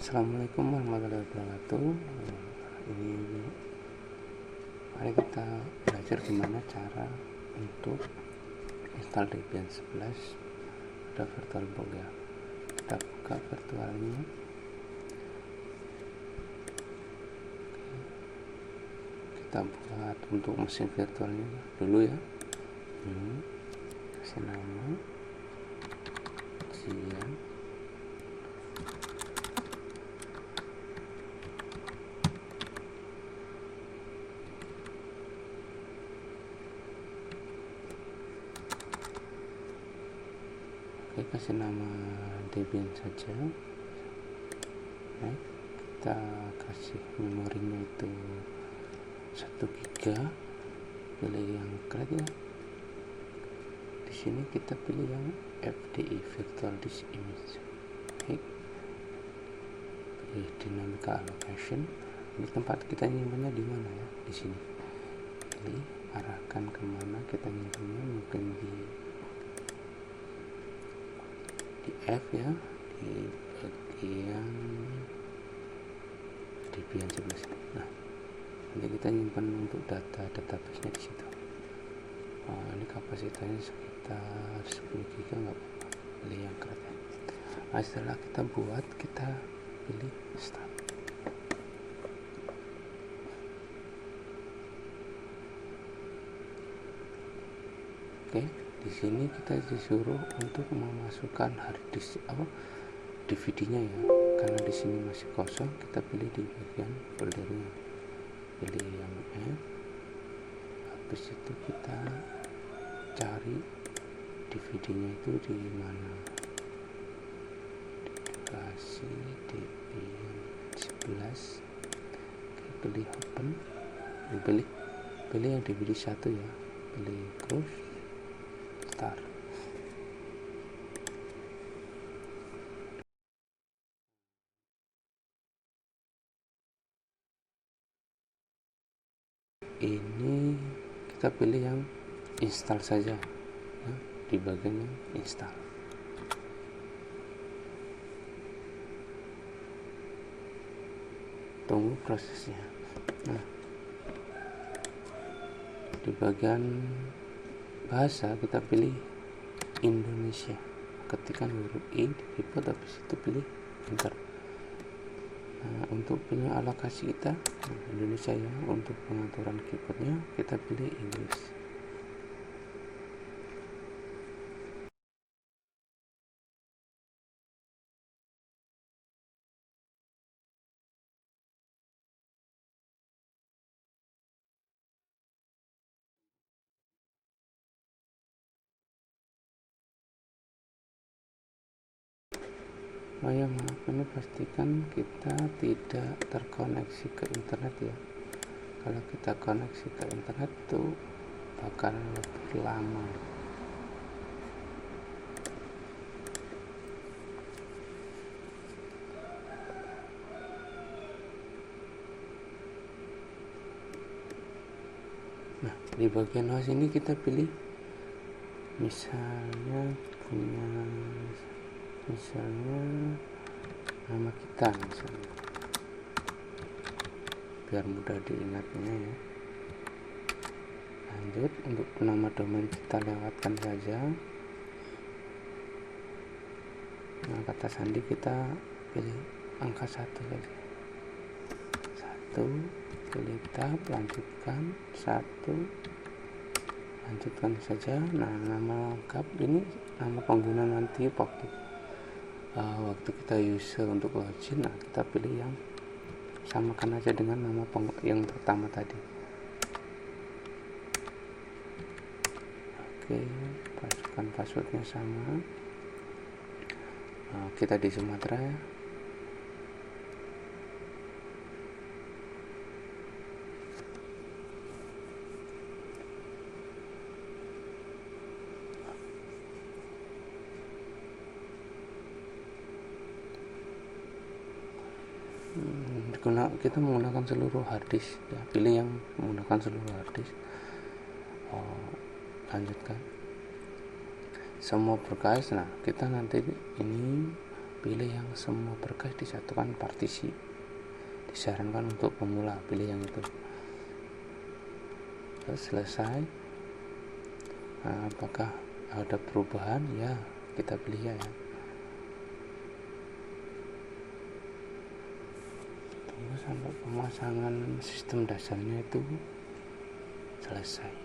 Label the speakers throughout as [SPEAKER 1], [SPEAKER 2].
[SPEAKER 1] Assalamualaikum warahmatullahi wabarakatuh. Ini mari kita belajar gimana cara untuk install Debian 11 pada VirtualBox ya. Kita buka virtualnya. Kita buat untuk mesin virtualnya dulu ya. Kasih nama ujian. Oke, kasih nama Debian saja. Nah, kita kasih memorinya itu 1 GB. Pilih yang create ya. Di sini kita pilih yang FDI Virtual Disk Image. Oke. Pilih Dynamic Allocation. Ini tempat kita nyimpannya di mana ya? Di sini. Pilih arahkan kemana kita nyimpannya, mungkin di F ya, di bagian Debian 11. Nah, nanti kita nyimpan untuk database-nya di situ. Ini kapasitasnya sekitar 10 GB, nggak apa-apa. Pilih yang create. Nah, setelah kita buat, kita pilih start. Oke, di sini kita disuruh untuk memasukkan hard disk DVD-nya ya. Karena di sini masih kosong, kita pilih di bagian foldernya. Pilih yang F. Habis itu kita cari DVD-nya itu di mana. Dikasih Debian 11. Oke, pilih open. Pilih yang DVD 1 ya. Pilih close. Start. Ini kita pilih yang install saja ya, di bagian yang install. Tunggu prosesnya. Nah, di bagian bahasa kita pilih Indonesia, ketikkan huruf I di keyboard, habis itu pilih enter. Nah, untuk pilih alokasi kita Indonesia ya. Untuk pengaturan keyboardnya kita pilih Inggris. Ya maaf, ini pastikan kita tidak terkoneksi ke internet ya. Kalau kita koneksi ke internet itu bakal lebih lama. Nah, di bagian host ini kita pilih misalnya nama kita misalnya, biar mudah diingatnya ya. Lanjut, untuk nama domain kita lewatkan saja. Nah, kata sandi kita pilih angka 1 saja. 1, pilih tab, lanjutkan 1, lanjutkan saja. Nah, nama lengkap ini nama pengguna nanti waktu kita user untuk login. Nah, kita pilih yang samakan aja dengan nama yang pertama tadi. Oke, masukkan passwordnya sama. Nah, kita di Sumatera ya. Kita menggunakan seluruh harddisk ya. Pilih yang menggunakan seluruh harddisk. Lanjutkan semua berkas. Nah, kita nanti ini pilih yang semua berkas disatukan partisi. Disarankan untuk pemula, pilih yang itu. Terus selesai. Nah, apakah ada perubahan? Ya, kita pilih ya. Tunggu sampai pemasangan sistem dasarnya itu selesai.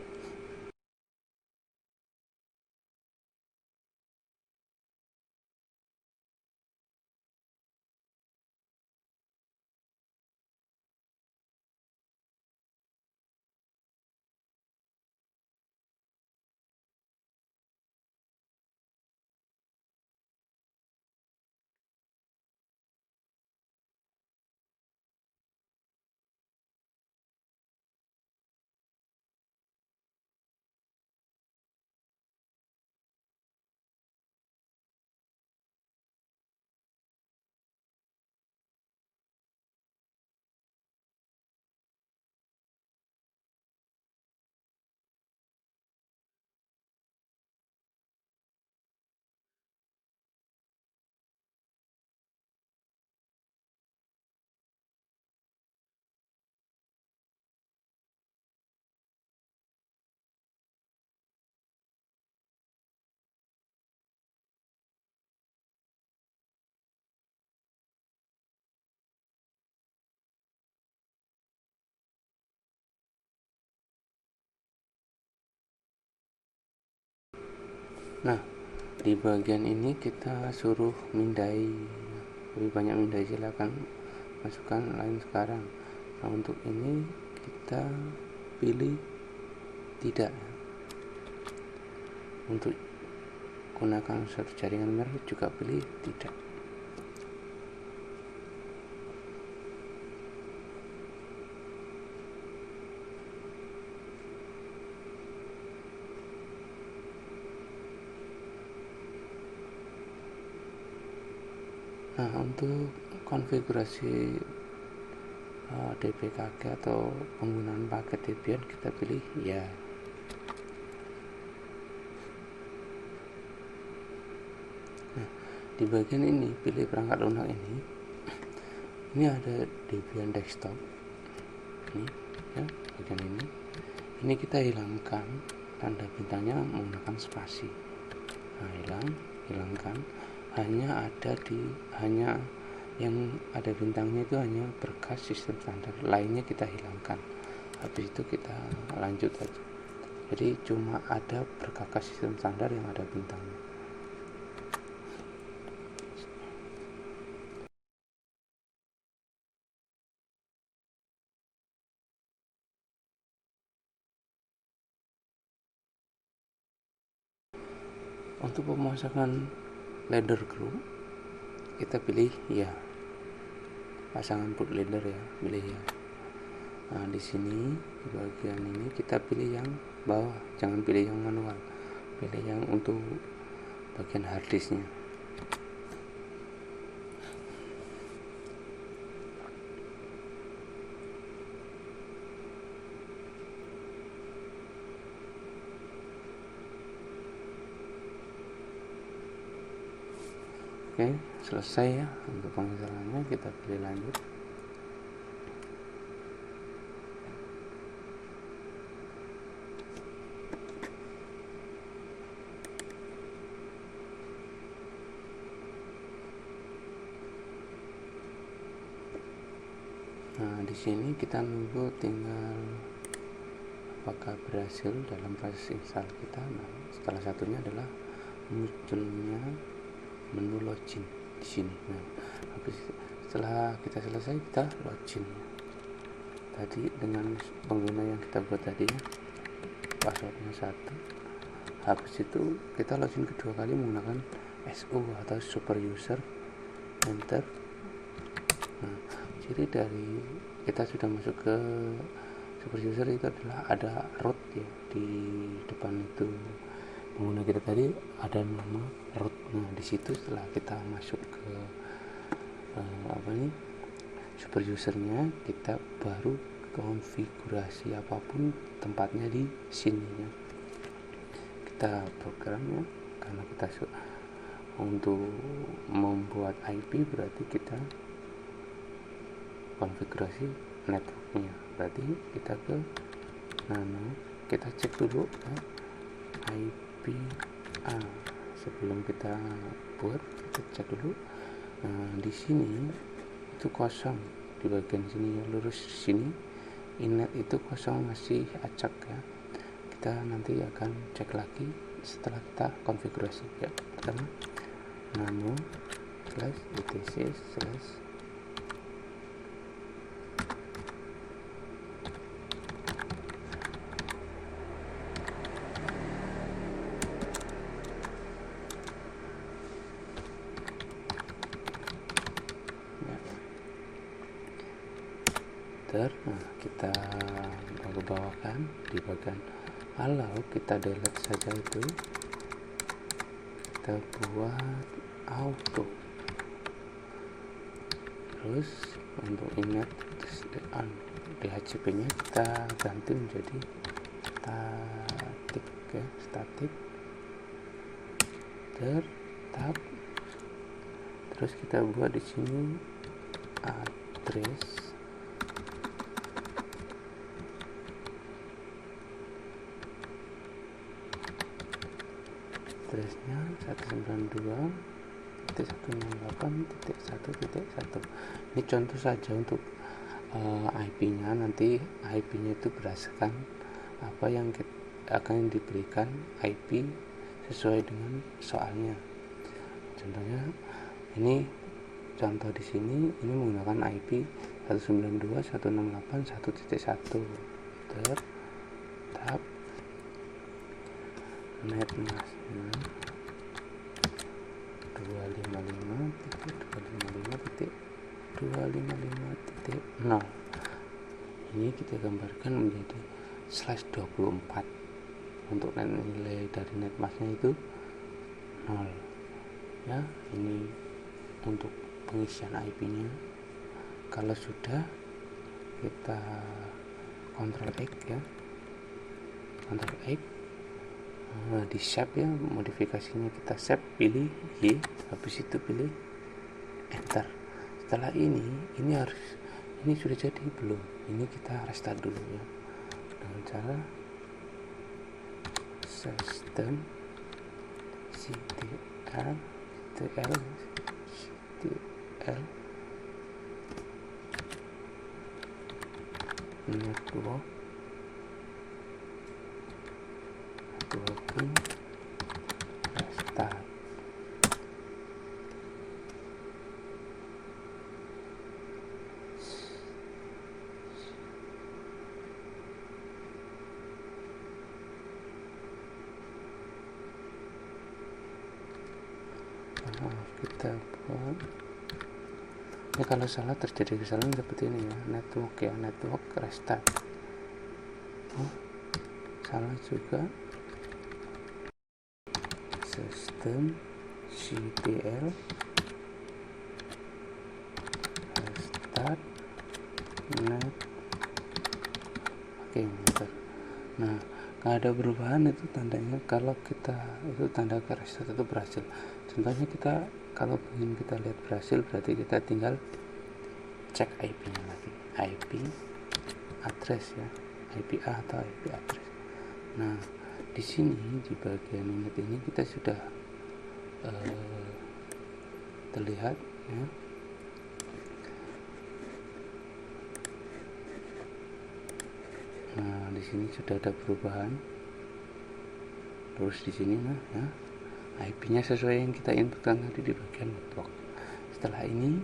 [SPEAKER 1] Nah, di bagian ini kita suruh mindai, lebih banyak mindai, silakan masukkan lain sekarang. Nah, untuk ini kita pilih tidak. Untuk gunakan satu jaringan merah juga pilih tidak. Nah, untuk konfigurasi DPKG atau penggunaan paket Debian kita pilih ya. Nah, di bagian ini pilih perangkat lunak ini ada Debian desktop ini ya, bagian ini kita hilangkan tanda bintangnya menggunakan spasi. Nah, hilangkan, hanya yang ada bintangnya itu hanya berkas sistem standar, lainnya kita hilangkan. Habis itu kita lanjut aja. Jadi cuma ada berkas sistem standar yang ada bintangnya. Untuk pemasangan ladder group kita pilih ya, pasangan bootloader ya, pilih ya. Nah, di sini di bagian ini kita pilih yang bawah, jangan pilih yang manual, pilih yang untuk bagian harddisknya. Oke, selesai ya untuk penginstalannya, kita pilih lanjut. Nah, di sini kita nunggu tinggal apakah berhasil dalam proses install kita. Nah, salah satunya adalah munculnya menu login di sini. Nah, setelah kita selesai kita login ya. Tadi dengan pengguna yang kita buat tadi ya, passwordnya 1. Habis itu kita login kedua kali menggunakan SU atau super user, enter. Nah, ciri dari kita sudah masuk ke super user itu adalah ada root ya, di depan itu pengguna kita tadi ada nama root. Nah, di situ setelah kita masuk ke super usernya, kita baru konfigurasi apapun tempatnya di sini ya. Kita programnya karena kita untuk membuat IP berarti kita konfigurasi networknya. Berarti kita ke nano, kita cek dulu ya, IP sebelum kita buat, kita cek dulu. Di sini itu kosong, di bagian sini lurus sini innet itu kosong, masih acak ya. Kita nanti akan cek lagi setelah kita konfigurasi ya. Pertama nano /etc/ kita bawakan di bagian kalau kita delete saja itu, kita buat auto. Terus untuk init DHCP nya kita ganti menjadi static ya, static tab. Terus kita buat di sini address addressnya 192.168.1.1. Ini contoh saja untuk IP-nya. Nanti IP-nya itu berdasarkan apa yang akan diberikan IP sesuai dengan soalnya. Contohnya ini contoh di sini, ini menggunakan IP 192.168.1.1. tab netmasknya 255.255.255.0. Ini kita gambarkan menjadi /24. Untuk nilai dari netmasknya itu 0 ya. Ini untuk pengisian IP nya. Kalau sudah, kita Ctrl X ya, Ctrl X, di save ya, modifikasinya kita save, pilih Y, habis itu pilih enter. Setelah ini sudah jadi belum? Ini kita restart dulu ya, dengan cara system ctl networking restart. Kita buat ini, kalau salah terjadi kesalahan seperti ini ya, network restart. Salah juga, sistem ctl restart net. Oke, bentar. Nah, nggak ada perubahan, itu tandanya kalau kita itu tanda ke restart itu berhasil. Contohnya kita kalau ingin kita lihat berhasil, berarti kita tinggal cek IP nya lagi, IP address ya, IP A atau IP address. Nah, di sini di bagian init ini kita sudah terlihat ya. Nah, di sini sudah ada perubahan. Terus di sini ya, IP-nya sesuai yang kita inputkan tadi di bagian network. Setelah ini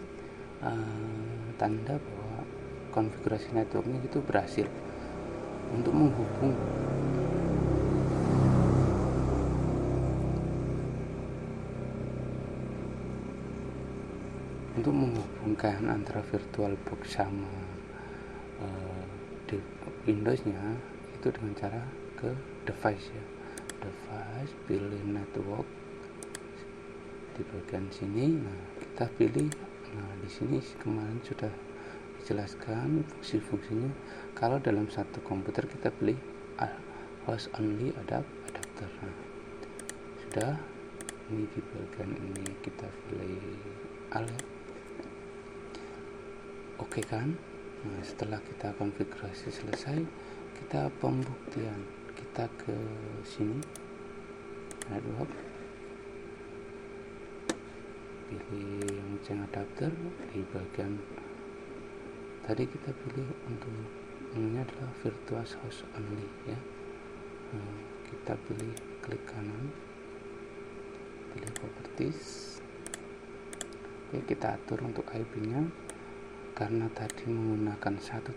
[SPEAKER 1] tanda bahwa konfigurasi networknya itu berhasil. Untuk menghubungkan antara VirtualBox sama di Windows-nya itu dengan cara ke device ya, device, pilih network di bagian sini. Nah, kita pilih, nah di sini kemarin sudah dijelaskan fungsi-fungsinya. Kalau dalam satu komputer kita pilih host only adapter. Nah, sudah ini di bagian ini kita pilih alert. Oke kan. Nah, setelah kita konfigurasi selesai, kita pembuktian, kita ke sini network, pilih yang chain adapter. Di bagian tadi kita pilih untuk ini adalah virtual host only ya. Nah, kita pilih klik kanan, pilih properties. Oke, kita atur untuk IP nya, karena tadi menggunakan 1.1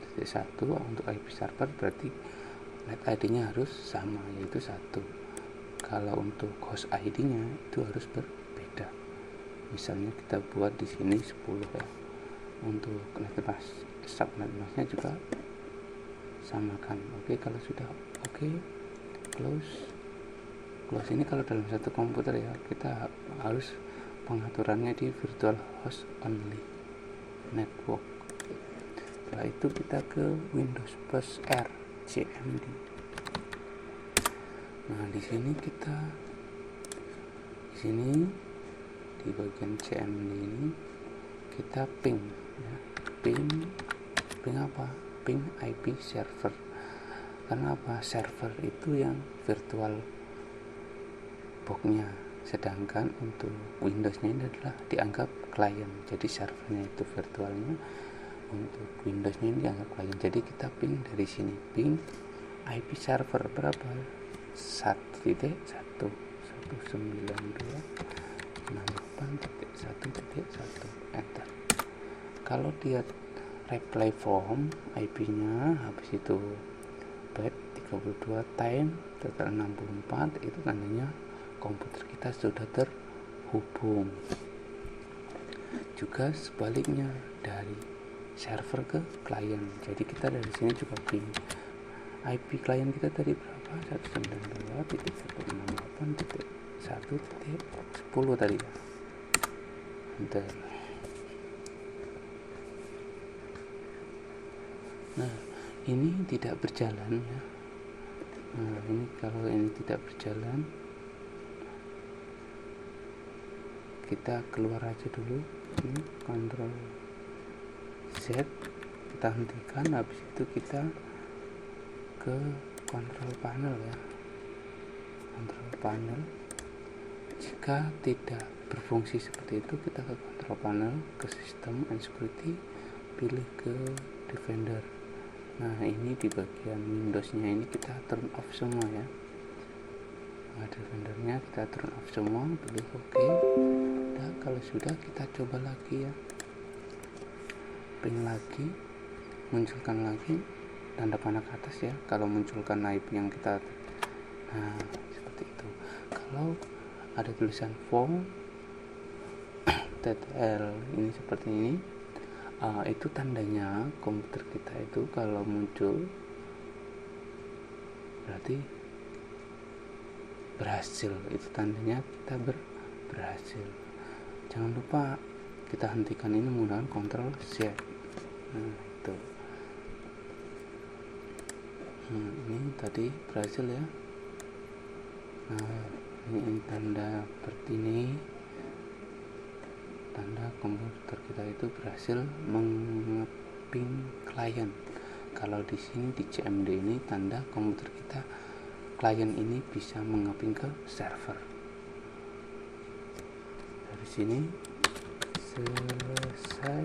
[SPEAKER 1] untuk IP server, berarti net ID nya harus sama, yaitu 1. Kalau untuk host ID nya itu harus berbeda, misalnya kita buat di sini 10 ya. Untuk netmask, subnet masknya juga samakan. Oke, kalau sudah oke, close ini kalau dalam satu komputer ya, kita harus pengaturannya di virtual host only network. Setelah itu kita ke Windows Plus R CMD. Nah, di sini di bagian CMD ini kita ping ya. Ping apa? Ping IP server. Karena apa? Server itu yang virtual box-nya, sedangkan untuk Windows-nya ini adalah dianggap klien. Jadi servernya itu virtualnya, untuk Windows-nya ini dianggap klien. Jadi kita ping dari sini, ping IP server berapa? 1.192.168.1.1 enter. Kalau dia reply from IP-nya, habis itu byte 32 time total 64, itu tandanya komputer kita sudah terhubung. Juga sebaliknya dari server ke klien. Jadi kita dari sini juga ping IP klien kita tadi berapa? 192.168.1.10 tadi ya. Enter. Nah, ini tidak berjalan ya. Nah, ini kalau ini tidak berjalan, kita keluar aja dulu. Ini Ctrl Z, kita hentikan. Habis itu kita ke control panel ya. Control panel. Jika tidak berfungsi seperti itu, kita ke control panel, ke system and security, pilih ke defender. Nah, ini di bagian Windows-nya ini kita turn off semua ya. Nah, defendernya kita turn off semua, pilih OK. Nah, kalau sudah, kita coba lagi ya. Ping lagi, munculkan lagi tanda panah ke atas ya, kalau munculkan IP yang kita. Nah, seperti itu. Kalau ada tulisan phone TTL ini seperti ini, itu tandanya komputer kita itu kalau muncul berarti berhasil, itu tandanya kita berhasil. Jangan lupa kita hentikan ini menggunakan Ctrl Z. Nah, itu. Nah, ini tadi berhasil ya. Nah, ini tanda seperti ini, tanda komputer kita itu berhasil mengeping klien. Kalau di sini di CMD ini tanda komputer kita, klien ini bisa mengeping ke server. Dari sini selesai.